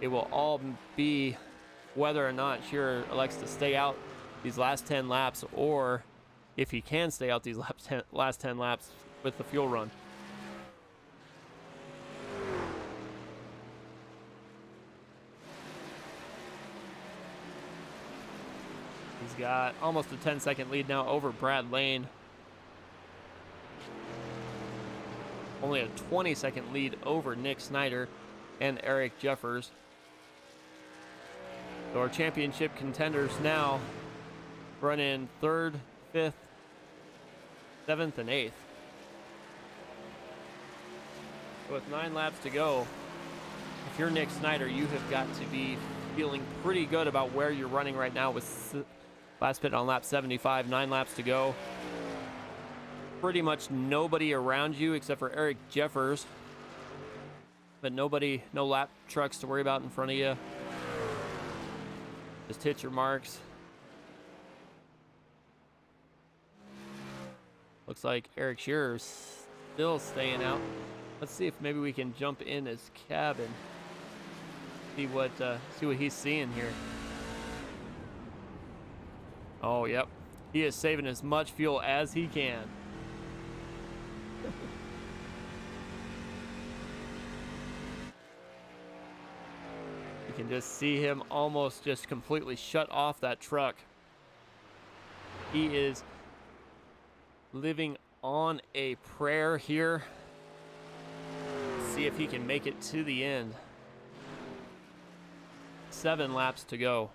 it will all be whether or not Shearer elects to stay out these last 10 laps, or if he can stay out these last 10 laps with the fuel run. He's got almost a 10-second lead now over Brad Lane. Only a 20-second lead over Nick Snyder and Eric Jeffers. So our championship contenders now run in 3rd, 5th, 7th, and 8th. With 9 laps to go, if you're Nick Snyder, you have got to be feeling pretty good about where you're running right now with last pit on lap 75, 9 laps to go. Pretty much nobody around you except for Eric Jeffers, but no lap trucks to worry about in front of you. Just hit your marks. Looks like Eric Shearer's still staying out. Let's see if maybe we can jump in his cabin, see what he's seeing here. Oh, yep. He is saving as much fuel as he can. You can just see him almost just completely shut off that truck. He is living on a prayer here. See if he can make it to the end. 7 laps to go.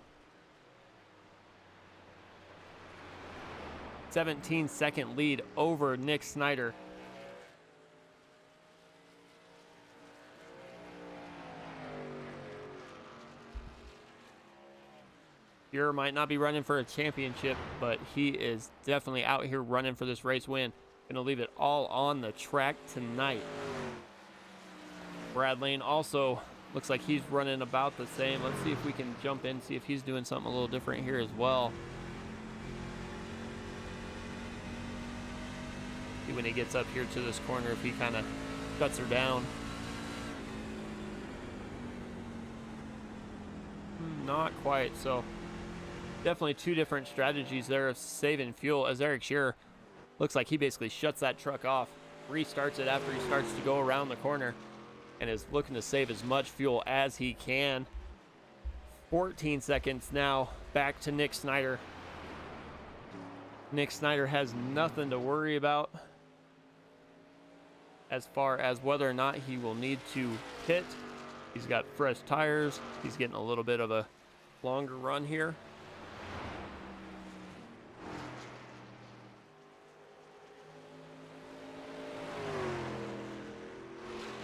17-second lead over Nick Snyder. Shearer might not be running for a championship, but he is definitely out here running for this race win. Gonna leave it all on the track tonight. Brad Lane also looks like he's running about the same. Let's see if we can jump in, see if he's doing something a little different here as well. See when he gets up here to this corner if he kind of shuts her down. Not quite, so definitely 2 different strategies there of saving fuel, as Eric Shearer looks like he basically shuts that truck off, restarts it after he starts to go around the corner, and is looking to save as much fuel as he can. 14 seconds now back to Nick Snyder. Nick Snyder has nothing to worry about as far as whether or not he will need to pit. He's got fresh tires. He's getting a little bit of a longer run here.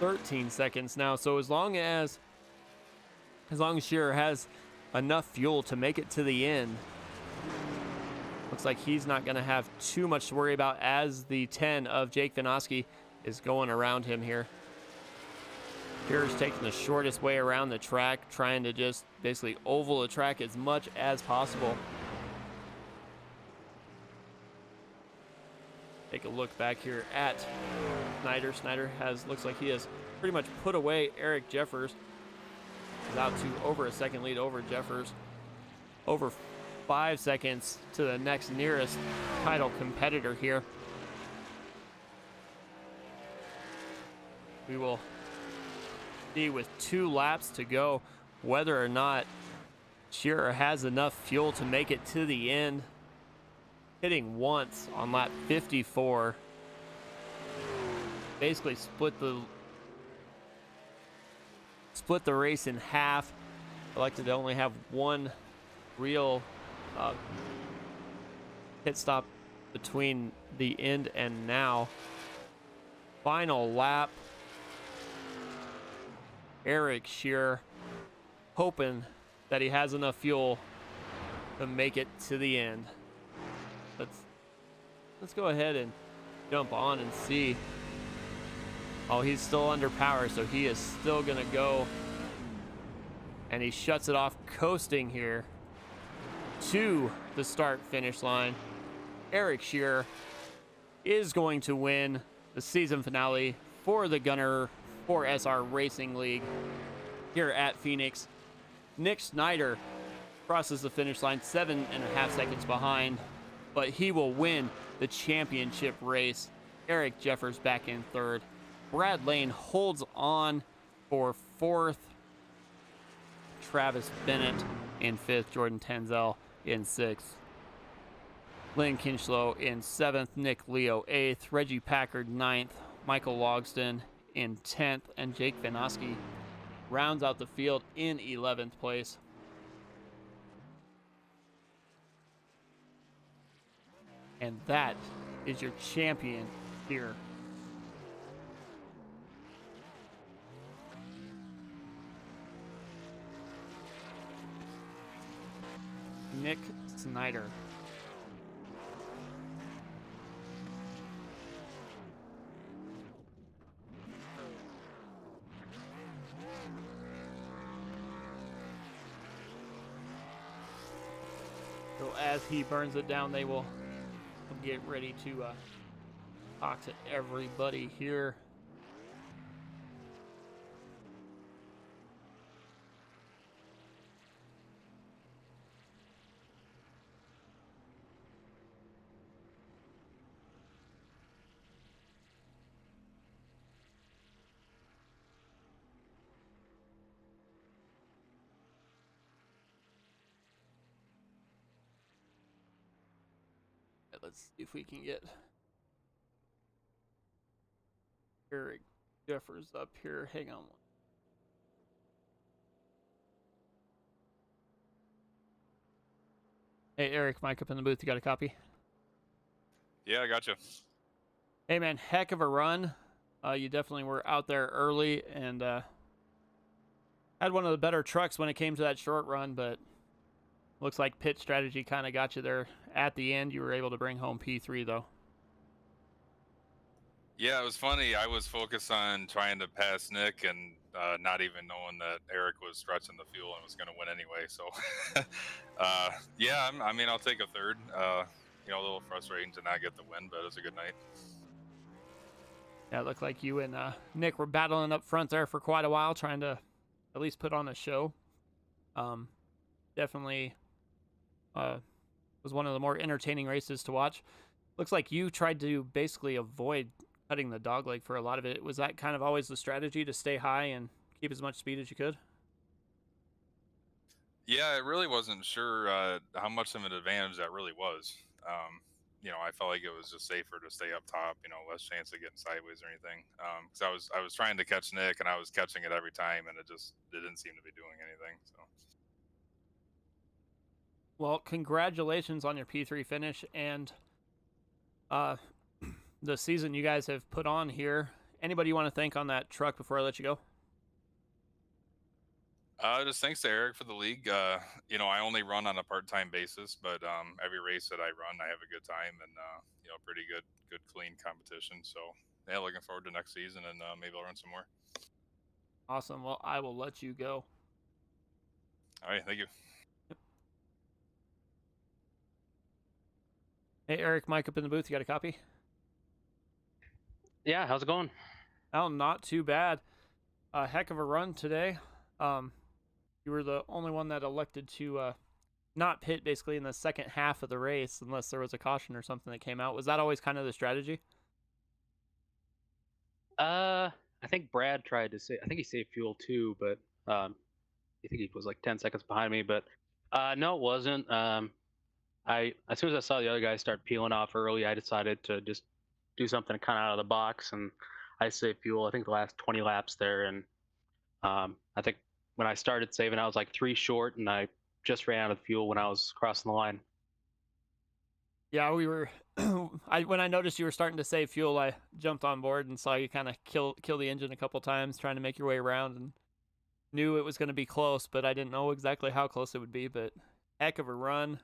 $13 seconds now. So as long as Shearer has enough fuel to make it to the end, looks like he's not going to have too much to worry about as the 10 of Jake Vinoski is going around him here. Shearer's taking the shortest way around the track, trying to just basically oval the track as much as possible. Take a look back here at Snyder. Snyder looks like he has pretty much put away Eric Jeffers. He's out to over a second lead over Jeffers. Over 5 seconds to the next nearest title competitor here. We will see with 2 laps to go whether or not Shearer has enough fuel to make it to the end. Hitting once on lap 54. Basically split the race in half. Elected to only have one real pit stop between the end and now. Final lap. Eric Shearer hoping that he has enough fuel to make it to the end. Let's go ahead and jump on and see. Oh, he's still under power, so he is still going to go. And he shuts it off, coasting here to the start-finish line. Eric Shearer is going to win the season finale for the GUNR4sR Racing League here at Phoenix. Nick Snyder crosses the finish line 7.5 seconds behind, but he will win the championship race. Eric Jeffers back in third. Brad Lane holds on for fourth. Travis Bennett in fifth. Jordan Tenzel in sixth. Lynn Kinchlow in seventh. Nick Leo eighth. Reggie Packard ninth. Michael Logston in 10th. And Jake Van Oski rounds out the field in 11th place. And that is your champion here. Nick Snyder. So as he burns it down, they will get ready to talk to everybody here. Let's see if we can get Eric Jeffers up here. Hang on. Hey, Eric, mic up in the booth. You got a copy? Yeah, I got you. Hey, man, heck of a run. You definitely were out there early and had one of the better trucks when it came to that short run, but looks like pit strategy kind of got you there at the end. You were able to bring home P3, though. Yeah, it was funny. I was focused on trying to pass Nick and not even knowing that Eric was stretching the fuel and was going to win anyway. So, yeah, I mean, I'll take a third. You know, a little frustrating to not get the win, but it was a good night. Yeah, it looked like you and Nick were battling up front there for quite a while, trying to at least put on a show. Definitely was one of the more entertaining races to watch. Looks like you tried to basically avoid cutting the dogleg for a lot of it. Was that kind of always the strategy, to stay high and keep as much speed as you could? Yeah, I really wasn't sure how much of an advantage that really was. You know, I felt like it was just safer to stay up top, you know, less chance of getting sideways or anything. Because I was trying to catch Nick and I was catching it every time and it didn't seem to be doing anything. So. Well, congratulations on your P3 finish and the season you guys have put on here. Anybody you want to thank on that truck before I let you go? Just thanks to Eric for the league. You know, I only run on a part-time basis, but every race that I run, I have a good time and you know, pretty good clean competition. So yeah, looking forward to next season and maybe I'll run some more. Awesome. Well, I will let you go. All right, thank you. Hey, Eric, mic up in the booth. You got a copy? Yeah, how's it going? Oh, not too bad. A heck of a run today. You were the only one that elected to not pit basically in the second half of the race unless there was a caution or something that came out. Was that always kind of the strategy? I think Brad tried to say. I think he saved fuel too, but I think he was like 10 seconds behind me. But no, it wasn't. As soon as I saw the other guys start peeling off early, I decided to just do something kind of out of the box, and I saved fuel. I think the last 20 laps there, and I think when I started saving, I was like 3 short, and I just ran out of fuel when I was crossing the line. Yeah, we were. When I noticed you were starting to save fuel, I jumped on board and saw you kind of kill the engine a couple times, trying to make your way around, and knew it was going to be close, but I didn't know exactly how close it would be. But heck of a run,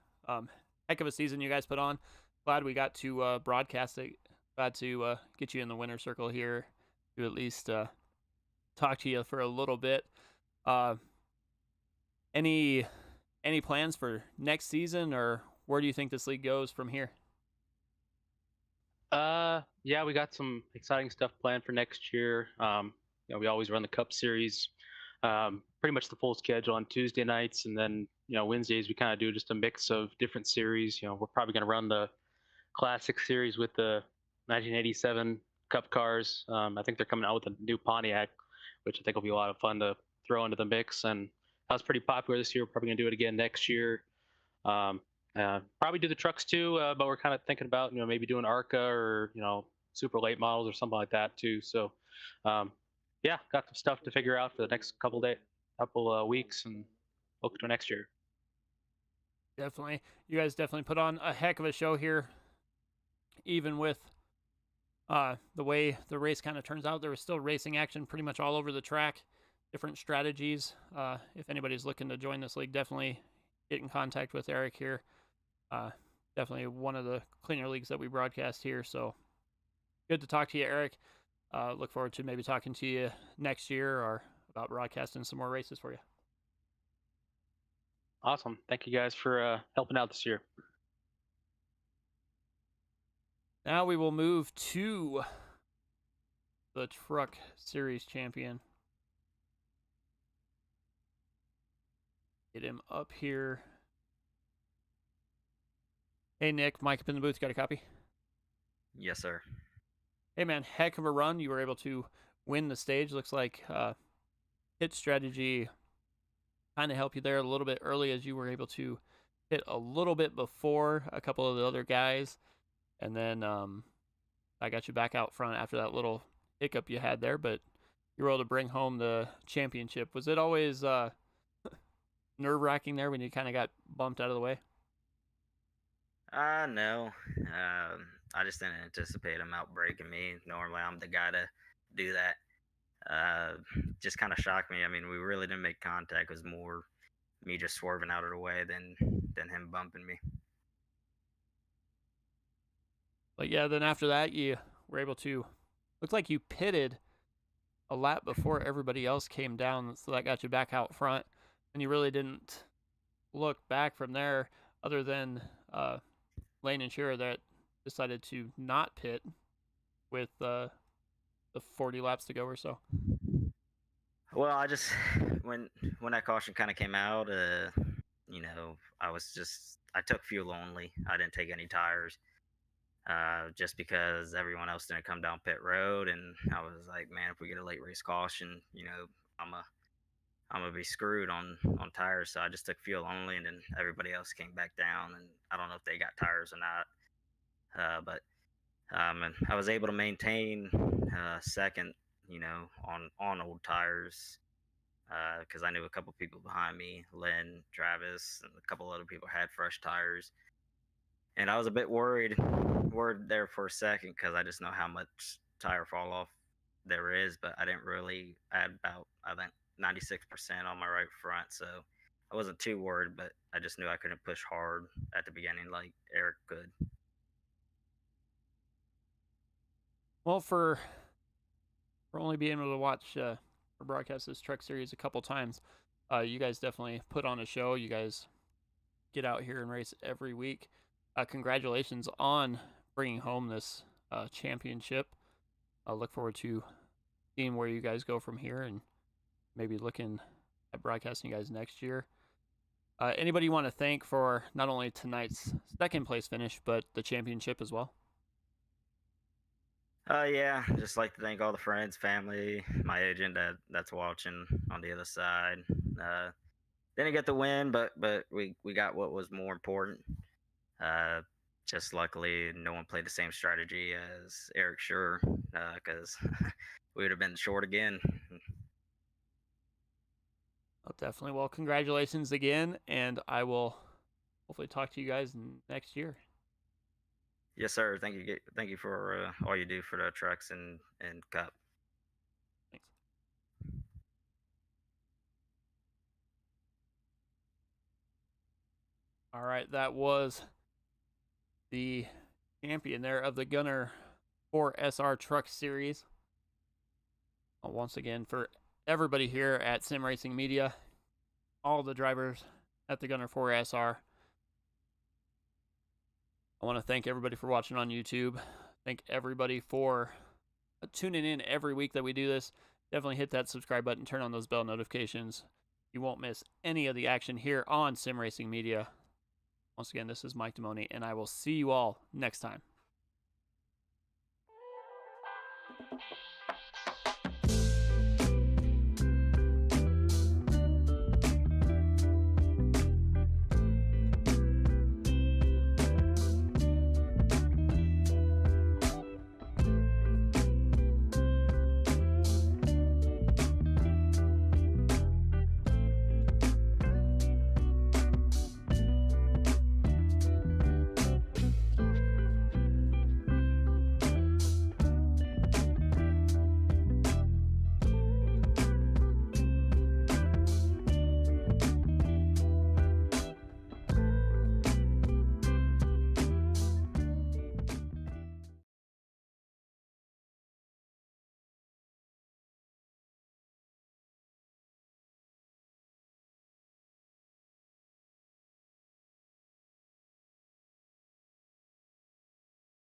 heck of a season you guys put on. Glad we got to broadcast it. Glad to get you in the winner's circle here to at least talk to you for a little bit. Any plans for next season, or where do you think this league goes from here? Yeah, we got some exciting stuff planned for next year. We always run the Cup Series, pretty much the full schedule on Tuesday nights, and then Wednesdays we kind of do just a mix of different series. We're probably going to run the Classic Series with the 1987 Cup cars. I think they're coming out with a new Pontiac, which I think will be a lot of fun to throw into the mix. And that was pretty popular this year. We're probably going to do it again next year. Probably do the trucks too, but we're kind of thinking about maybe doing ARCA or super late models or something like that too. So yeah, got some stuff to figure out for the next couple weeks, and look to next year. Definitely, you guys definitely put on a heck of a show here. Even with the way the race kind of turns out, there was still racing action pretty much all over the track, different strategies. If anybody's looking to join this league, definitely get in contact with Eric here. Definitely one of the cleaner leagues that we broadcast here. So good to talk to you, Eric. Look forward to maybe talking to you next year or about broadcasting some more races for you. Awesome. Thank you guys for helping out this year. Now we will move to the Truck Series champion. Get him up here. Hey, Nick. Mike up in the booth. Got a copy? Yes, sir. Hey, man. Heck of a run. You were able to win the stage. Looks like hit strategy kind of helped you there a little bit early, as you were able to hit a little bit before a couple of the other guys. And then I got you back out front after that little hiccup you had there, but you were able to bring home the championship. Was it always nerve-wracking there when you kind of got bumped out of the way? No. I just didn't anticipate him outbreaking me. Normally, I'm the guy to do that. Just kind of shocked me. I mean, we really didn't make contact. It was more me just swerving out of the way than him bumping me. But yeah, then after that, you were able to, looked like you pitted a lap before everybody else came down, so that got you back out front. And you really didn't look back from there, other than Lane and Shearer that decided to not pit with the 40 laps to go or so. Well, I just when that caution kind of came out, I took fuel only. I didn't take any tires. Just because everyone else didn't come down pit road, and I was like, man, if we get a late race caution, I'm gonna be screwed on tires. So I just took fuel only, and then everybody else came back down, and I don't know if they got tires or not. But and I was able to maintain second, on old tires, because I knew a couple people behind me, Lynn, Travis, and a couple other people had fresh tires. And I was a bit worried there for a second, because I just know how much tire fall off there is, but I didn't really add about, I think, 96% on my right front. So I wasn't too worried, but I just knew I couldn't push hard at the beginning like Eric could. Well, for only being able to watch or broadcast this Truck Series a couple times, you guys definitely put on a show. You guys get out here and race every week. Congratulations on bringing home this championship. I look forward to seeing where you guys go from here, and maybe looking at broadcasting you guys next year. Anybody you want to thank for not only tonight's second place finish, but the championship as well? Yeah, just like to thank all the friends, family, my agent that's watching on the other side. Didn't get the win, but we got what was more important. Just luckily, no one played the same strategy as Eric Sure, because we would have been short again. Oh, definitely. Well, congratulations again, and I will hopefully talk to you guys next year. Yes, sir. Thank you for all you do for the trucks and Cup. All right, that was the champion there of the GUNR4sR Truck Series. Once again, for everybody here at Sim Racing Media, all the drivers at the GUNR4sR, I want to thank everybody for watching on YouTube. Thank everybody for tuning in every week that we do this. Definitely hit that subscribe button, turn on those bell notifications. You won't miss any of the action here on Sim Racing Media. Once again, this is Mike Demoni, and I will see you all next time.